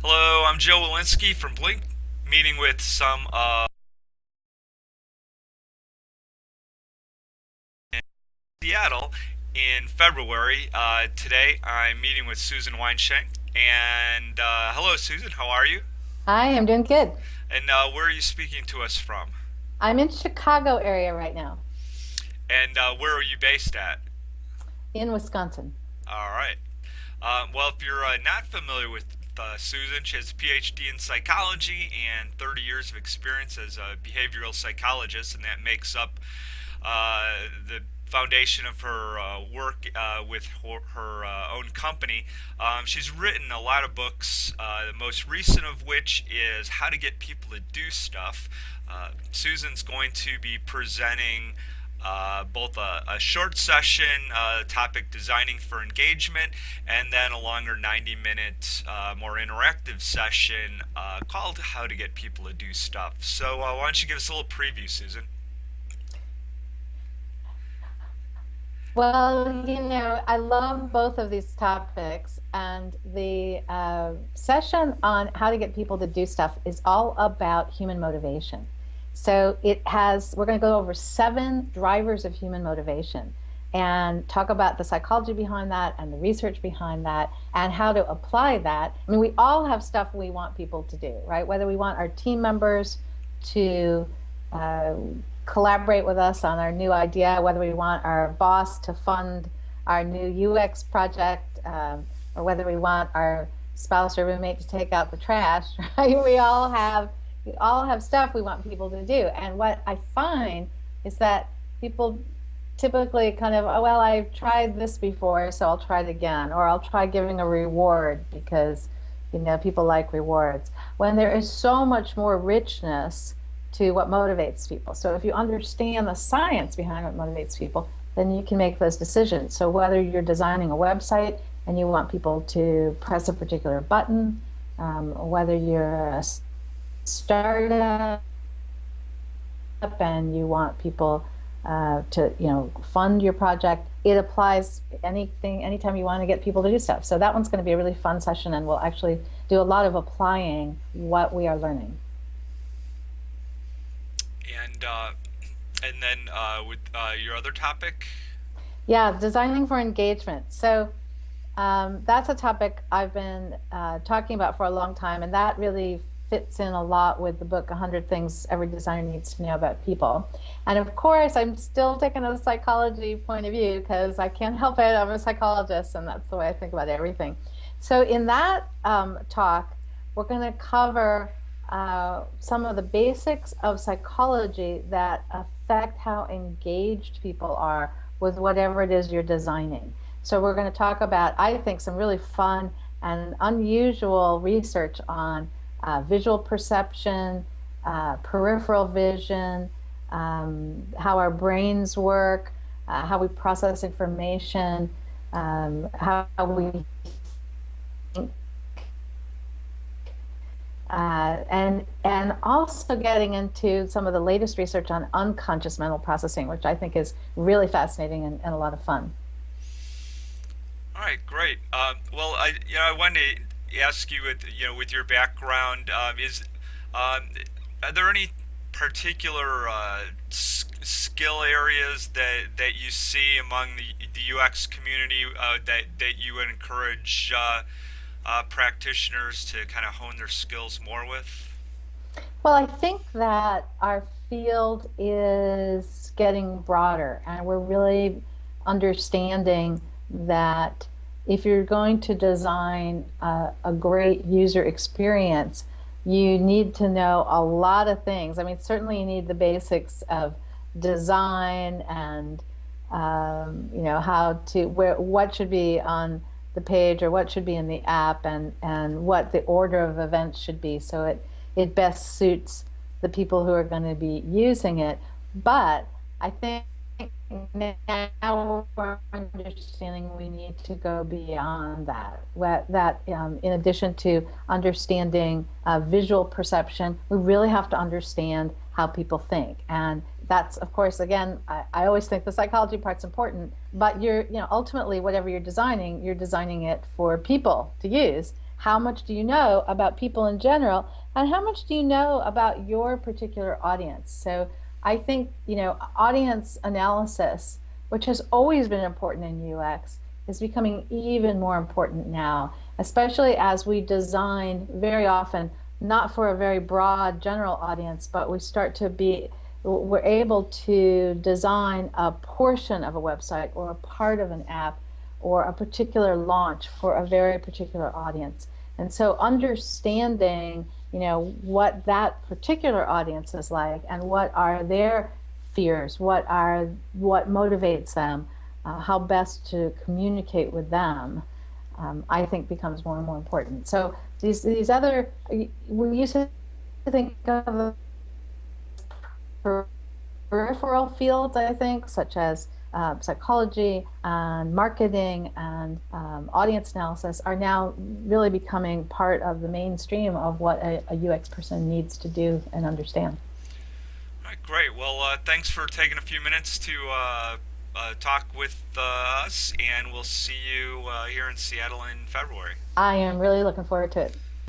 Hello, I'm Joe Walensky from Blink, meeting with some in Seattle in February. Today I'm meeting with Susan Weinschenk. And hello, Susan, how are you? Hi, I'm doing good. And where are you speaking to us from? I'm in Chicago area right now, And where are you based at? in Wisconsin. All right. Well, if you're not familiar with Susan, she has a PhD in psychology and 30 years of experience as a behavioral psychologist, and that makes up the foundation of her work with her own company. She's written a lot of books, the most recent of which is How to Get People to Do Stuff. Susan's going to be presenting both a short session, topic designing for engagement, and then a longer 90-minute, more interactive session called How to Get People to Do Stuff. So, why don't you give us a little preview, Susan? I love both of these topics, and the session on how to get people to do stuff is all about human motivation. We're going to go over 7 drivers of human motivation and talk about the psychology behind that and the research behind that and how to apply that. I mean, we all have stuff we want people to do, right? Whether we want our team members to uh, collaborate with us on our new idea, whether we want our boss to fund our new UX project, or whether we want our spouse or roommate to take out the trash, right? We all have stuff we want people to do. And what I find is that people typically kind of, oh, well, I've tried this before, so I'll try it again, or I'll try giving a reward because, people like rewards. When there is so much more richness to what motivates people. So if you understand the science behind what motivates people, then you can make those decisions. So whether you're designing a website and you want people to press a particular button, whether you're a startup and you want people to fund your project, it applies anytime you want to get people to do stuff. So that one's going to be a really fun session, and we'll actually do a lot of applying what we are learning. And and then with your other topic. Yeah, designing for engagement. So that's a topic I've been talking about for a long time, and that really fits in a lot with the book 100 Things Every Designer Needs to Know About People. And of course, I'm still taking a psychology point of view because I can't help it. I'm a psychologist, and that's the way I think about everything. So in that talk, we're going to cover some of the basics of psychology that affect how engaged people are with whatever it is you're designing. So we're going to talk about, I think, some really fun and unusual research on visual perception, peripheral vision, how our brains work, how we process information, how we think, and also getting into some of the latest research on unconscious mental processing, which I think is really fascinating and a lot of fun. All right, great. Well, I wanted to ask you with with your background, is are there any particular skill areas that you see among the UX community that you would encourage practitioners to kind of hone their skills more with? Well, I think that our field is getting broader, and we're really understanding that if you're going to design a great user experience, you need to know a lot of things. I mean, certainly you need the basics of design and how to what should be on the page or what should be in the app and what the order of events should be so it best suits the people who are going to be using it. But I think now we're understanding we need to go beyond that. In addition to understanding visual perception, we really have to understand how people think. And that's, of course, again, I always think the psychology part's important, but ultimately, whatever you're designing it for people to use. how much do you know about people in general, and how much do you know about your particular audience? So I think, audience analysis, which has always been important in UX, is becoming even more important now, especially as we design very often not for a very broad general audience, but we're able to design a portion of a website or a part of an app or a particular launch for a very particular audience. And so understanding, what that particular audience is like and what are their fears, what motivates them, how best to communicate with them, I think becomes more and more important. So these other we used to think of peripheral fields, I think, such as psychology and marketing and audience analysis, are now really becoming part of the mainstream of what a UX person needs to do and understand. All right, great. Well, thanks for taking a few minutes to talk with us, and we'll see you here in Seattle in February. I am really looking forward to it.